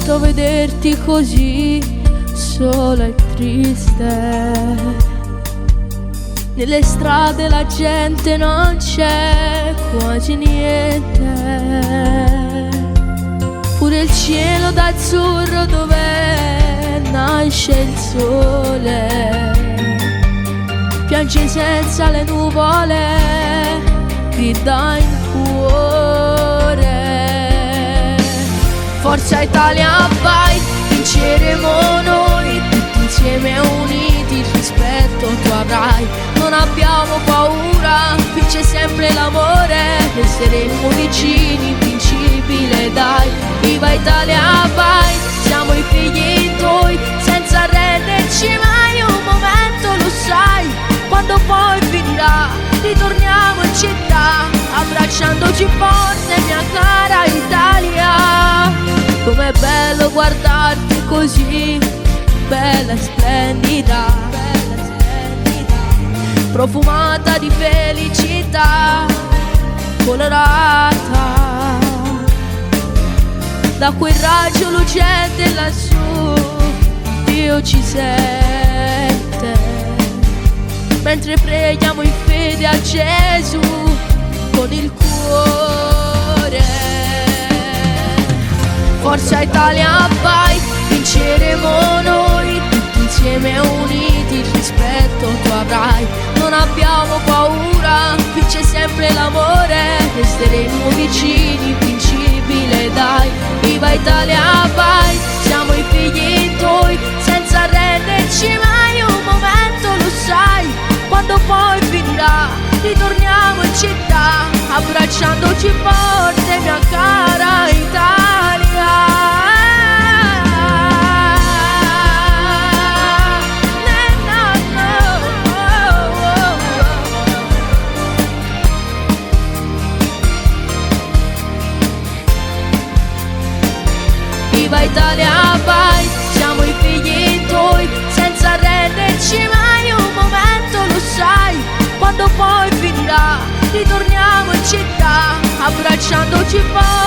brutto vederti così sola e triste. Nelle strade la gente non c'è quasi niente. Pure il cielo d'azzurro dove nasce il sole piange senza le nuvole, grida in cuore. Forza Italia vai, vinceremo noi, tutti insieme uniti, il rispetto tu avrai. Non abbiamo paura, vince sempre l'amore, resteremo vicini, invincibile dai. Viva Italia vai, siamo i figli tuoi, senza arrenderci mai un momento, lo sai. Quando poi finirà, ritorniamo in città, abbracciandoci forte, mia cara Italia. Com'è bello guardarti così, bella e splendida, profumata di felicità, colorata da quel raggio lucente lassù. Dio ci sente mentre preghiamo in fede a Gesù con il cuore. Forza Italia vai, vinceremo noi, tutti insieme uniti, il rispetto tu avrai. Non abbiamo paura, vince sempre l'amore, resteremo vicini, invincibile dai. Viva Italia vai, siamo i figli tuoi, senza arrenderci mai un momento, lo sai. Quando poi finirà, ritorniamo in città, abbracciandoci forte, mia cara Italia. Viva Italia vai, siamo i figli tuoi, senza arrenderci mai un momento, lo sai. Quando poi finirà, ritorniamo in città, abbracciandoci forte.